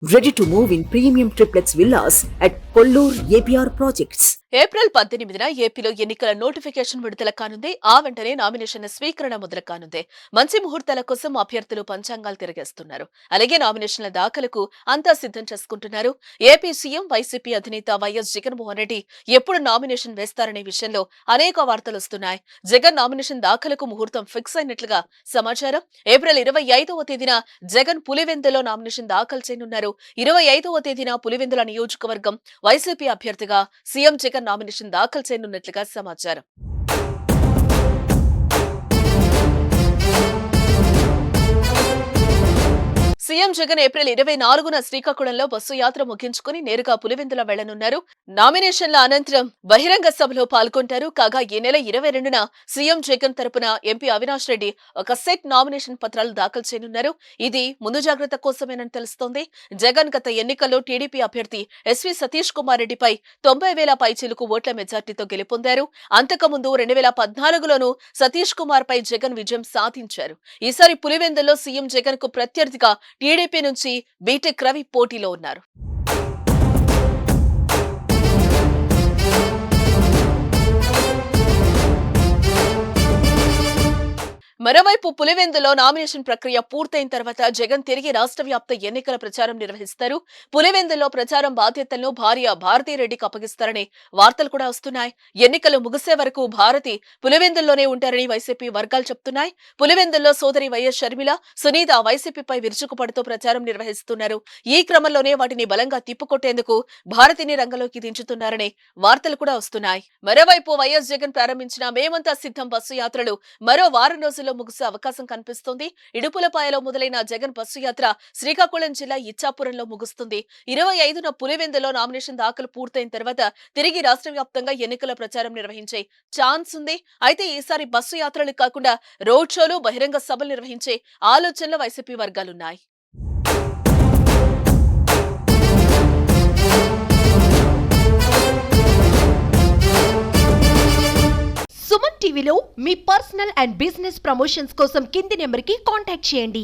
Ready to move in premium triplex villas at Kollur APR Projects. April 18న ఏపీలో ఎన్నికల notification విడుదల కానుంది. ఆ వెంటనే నామినేషన్ల స్వీకరణ మొదలు కానుంది. మంచి ముహూర్తాల కోసం అభ్యర్థులు పంచాంగాలు తిరిగేస్తున్నారు. అలాగే నామినేషన్ల దాఖలకు అంతా సిద్ధం చేసుకుంటున్నారు. ఏపీ సీఎం వైసీపీ అధినేత వైఎస్ జగన్మోహన్ రెడ్డి ఎప్పుడు నామినేషన్ వేస్తారనే విషయంలో అనేక వార్తలు వస్తున్నాయి. జగన్ నామినేషన్ దాఖలకు ముహూర్తం ఫిక్స్ అయినట్లుగా సమాచారం. ఏప్రిల్ 25వ తేదీన జగన్ పులివెందులో నామినేషన్ దాఖలు చేయనున్నారు. 25వ తేదీన పులివెందుల నియోజకవర్గం వైసీపీ అభ్యర్థిగా సీఎం జగన్ నామినేషన్ దాఖలు చేయనున్నట్లుగా సమాచారం. సీఎం జగన్ ఏప్రిల్ 24న శ్రీకాకుళంలో బస్సు యాత్ర ముగించుకుని నేరుగా పులివెందుల వెళ్లనున్నారు. నామినేషన్ల అనంతరం బహిరంగ సభలో పాల్గొంటారు. కాగా ఈ నెల 22న సీఎం జగన్ తరపున ఎంపీ అవినాష్ రెడ్డి ఒక సెట్ నామినేషన్ పత్రాలు దాఖలు చేయనున్నారు. ఇది ముందు జాగ్రత్త కోసమేనని తెలుస్తోంది. జగన్ గత ఎన్నికల్లో టీడీపీ అభ్యర్థి ఎస్వీ సతీష్ కుమార్ రెడ్డిపై 90,000 పైచీలకు ఓట్ల మెజార్టీతో గెలుపొందారు. అంతకుముందు 2014లోనూ సతీష్ కుమార్ పై జగన్ విజయం సాధించారు. ఈసారి పులివెందుల్లో సీఎం జగన్ కు ప్రత్యర్థిగా టీడీపీ నుంచి బీటెక్ రవి పోటీలో ఉన్నారు. మరోవైపు పులివెందులో నామినేషన్ ప్రక్రియ పూర్తయిన తర్వాత జగన్ తిరిగి రాష్ట్ర వ్యాప్త ఎన్నికల ప్రచారం నిర్వహిస్తారు. పులివెందులో ప్రచారం బాధ్యతలను భార్య భారతీరెడ్డికి అప్పగిస్తారనే వార్తలు కూడా వస్తున్నాయి. ఎన్నికలు ముగిసే వరకు భారతి పులివెందుల్లోనే ఉంటారని వైసీపీ వర్గాలు చెప్తున్నాయి. పులివెందుల్లో సోదరి వైఎస్ షర్మిల, సునీత వైసీపీపై విరుచుకుపడుతూ ప్రచారం నిర్వహిస్తున్నారు. ఈ క్రమంలోనే వాటిని బలంగా తిప్పుకొట్టేందుకు భారతిని రంగంలోకి దించుతున్నారనే వార్తలు కూడా వస్తున్నాయి. మరోవైపు వైఎస్ జగన్ ప్రారంభించిన మేమంతా సిద్ధం బస్సు యాత్రలు మరో వారం రోజుల్లో ముగిసే అవకాశం కనిపిస్తోంది. ఇడుపులపాయలో మొదలైన జగన్ బస్సు యాత్ర శ్రీకాకుళం జిల్లా ఇచ్చాపురంలో ముగుస్తుంది. 25న పులివెందులో నామినేషన్ దాఖలు పూర్తయిన తర్వాత తిరిగి రాష్ట్ర వ్యాప్తంగా ఎన్నికల ప్రచారం నిర్వహించే ఛాన్స్ ఉంది. అయితే ఈసారి బస్సు యాత్రలు కాకుండా రోడ్ షోలు, బహిరంగ సభలు నిర్వహించే ఆలోచనలో వైసీపీ వర్గాలున్నాయి. సుమన్ టీవీలో మీ పర్సనల్ అండ్ బిజినెస్ ప్రమోషన్స్ కోసం కింది నెంబర్కి కాంటాక్ట్ చేయండి.